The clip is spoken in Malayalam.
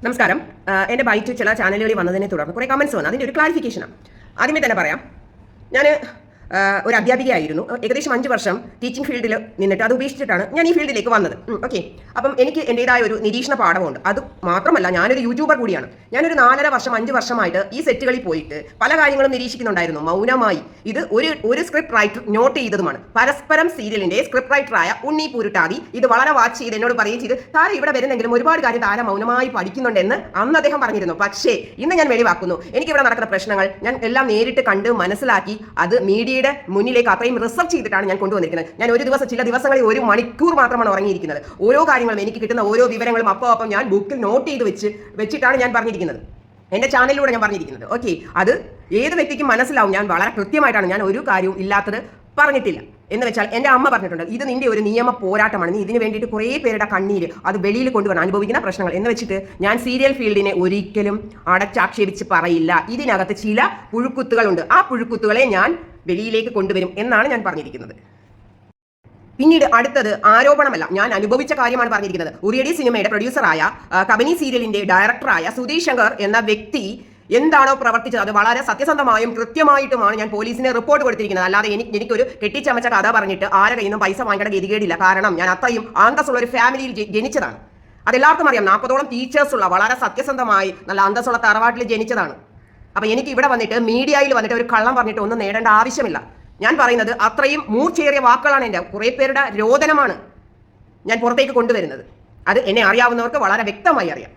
നമസ്കാരം. എൻ്റെ ബൈറ്റ് ചില ചാനലുകളിൽ വന്നതിനെ തുടർന്ന് കുറേ കമൻസ് വന്നു. അതിൻ്റെ ഒരു ക്ലാരിഫിക്കേഷനാണ്. ആദ്യമേ തന്നെ പറയാം, ഞാൻ ഒരു അധ്യാപികയായിരുന്നു. ഏകദേശം 5 വർഷം ടീച്ചിങ് ഫീൽഡിൽ നിന്നിട്ട് അത് ഉപേക്ഷിച്ചിട്ടാണ് ഞാൻ ഈ ഫീൽഡിലേക്ക് വന്നത്. ഓക്കെ. അപ്പം എനിക്ക് എൻ്റെതായ ഒരു നിരീക്ഷണ പാഠമുണ്ട്. അത് മാത്രമല്ല, ഞാനൊരു യൂട്യൂബർ കൂടിയാണ്. ഞാനൊരു 4.5 വർഷം 5 വർഷമായിട്ട് ഈ സെറ്റുകളിൽ പോയിട്ട് പല കാര്യങ്ങളും നിരീക്ഷിക്കുന്നുണ്ടായിരുന്നു മൗനമായി. ഇത് ഒരു സ്ക്രിപ്റ്റ് റൈറ്റർ നോട്ട് ചെയ്തതുമാണ്. പരസ്പരം സീരിയലിൻ്റെ സ്ക്രിപ്റ്റ് റൈറ്ററായ ഉണ്ണി പൂരുട്ടാതി ഇത് വളരെ വാച്ച് ചെയ്ത് എന്നോട് പറയുകയും ചെയ്ത്, താര ഇവിടെ വരുന്നെങ്കിലും ഒരുപാട് കാര്യം താര മൗനമായി പഠിക്കുന്നുണ്ടെന്ന് അന്ന് അദ്ദേഹം പറഞ്ഞിരുന്നു. പക്ഷേ ഇന്ന് ഞാൻ വെളിവാക്കുന്നു, എനിക്കിവിടെ നടക്കുന്ന പ്രശ്നങ്ങൾ ഞാൻ എല്ലാം നേരിട്ട് കണ്ട് മനസ്സിലാക്കി അത് മീഡിയ മുന്നിലേക്ക് അത്രയും റിസർച്ച് ചെയ്തിട്ടാണ് ഞാൻ കൊണ്ടുവന്നിരിക്കുന്നത്. ഞാൻ ചില ദിവസങ്ങളിൽ 1 മണിക്കൂർ മാത്രമാണ് ഉറങ്ങിയിരിക്കുന്നത്. ഓരോ കാര്യങ്ങളും എനിക്ക് കിട്ടുന്ന ഓരോ വിവരങ്ങളും അപ്പം ഞാൻ ബുക്കിൽ നോട്ട് ചെയ്ത് വെച്ചിട്ടാണ് ഞാൻ പറഞ്ഞിരിക്കുന്നത്. എൻ്റെ ചാനലിലൂടെ ഞാൻ പറഞ്ഞിരിക്കുന്നത്. ഓക്കെ, അത് ഏത് വ്യക്തിക്കും മനസ്സിലാവും. ഞാൻ വളരെ കൃത്യമായിട്ടാണ്, ഞാൻ ഒരു കാര്യവും ഇല്ലാത്തത് പറഞ്ഞിട്ടില്ല. എന്ന് വെച്ചാൽ എൻ്റെ അമ്മ പറഞ്ഞിട്ടുണ്ട്, ഇത് നിന്റെ ഒരു നിയമ പോരാട്ടമാണ്, നീ ഇതിന് വേണ്ടിയിട്ട് കുറേ പേരുടെ കണ്ണീര് അത് വെളിയിൽ കൊണ്ടുവരണം, അനുഭവിക്കുന്ന പ്രശ്നങ്ങൾ എന്ന് വെച്ചിട്ട് ഞാൻ സീരിയൽ ഫീൽഡിനെ ഒരിക്കലും അടച്ചാക്ഷേപിച്ച് പറയില്ല. ഇതിനകത്ത് ചില പുഴുക്കുത്തുകളുണ്ട്. ആ പുഴുക്കുത്തുകളെ ഞാൻ വെളിയിലേക്ക് കൊണ്ടുവരും എന്നാണ് ഞാൻ പറഞ്ഞിരിക്കുന്നത്. പിന്നീട് അടുത്തത് ആരോപണമല്ല, ഞാൻ അനുഭവിച്ച കാര്യമാണ് പറഞ്ഞിരിക്കുന്നത്. ഉറിയടി സിനിമയുടെ പ്രൊഡ്യൂസറായ കബനി സീരിയലിന്റെ ഡയറക്ടറായ സുധീഷ് ശങ്കർ എന്ന വ്യക്തി എന്താണോ പ്രവർത്തിച്ചത് അത് വളരെ സത്യസന്ധമായും കൃത്യമായിട്ടുമാണ് ഞാൻ പോലീസിന് റിപ്പോർട്ട് കൊടുത്തിരിക്കുന്നത്. അല്ലാതെ എനിക്കൊരു കെട്ടിച്ചമച്ച കഥ പറഞ്ഞിട്ട് ആരെ കയ്യിൽ നിന്നും പൈസ വാങ്ങേണ്ട ഗതികേടില്ല. കാരണം ഞാൻ അത്രയും അന്തസ്സുള്ള ഒരു ഫാമിലിയിൽ ജനിച്ചതാണ്. അതെല്ലാവർക്കും അറിയാം. 40ഓളം ടീച്ചേഴ്സുള്ള വളരെ സത്യസന്ധമായി നല്ല അന്തസ്സുള്ള തറവാട്ടിൽ ജനിച്ചതാണ്. അപ്പം എനിക്ക് ഇവിടെ വന്നിട്ട് മീഡിയയിൽ വന്നിട്ട് ഒരു കള്ളം പറഞ്ഞിട്ട് ഒന്നും നേടേണ്ട ആവശ്യമില്ല. ഞാൻ പറയുന്നത് അത്രയും മൂർച്ചയേറിയ വാക്കുകളാണ്. എൻ്റെ കുറേ പേരുടെ രോദനമാണ് ഞാൻ പുറത്തേക്ക് കൊണ്ടുവരുന്നത്. അത് എന്നെ അറിയാവുന്നവർക്ക് വളരെ വ്യക്തമായി അറിയാം.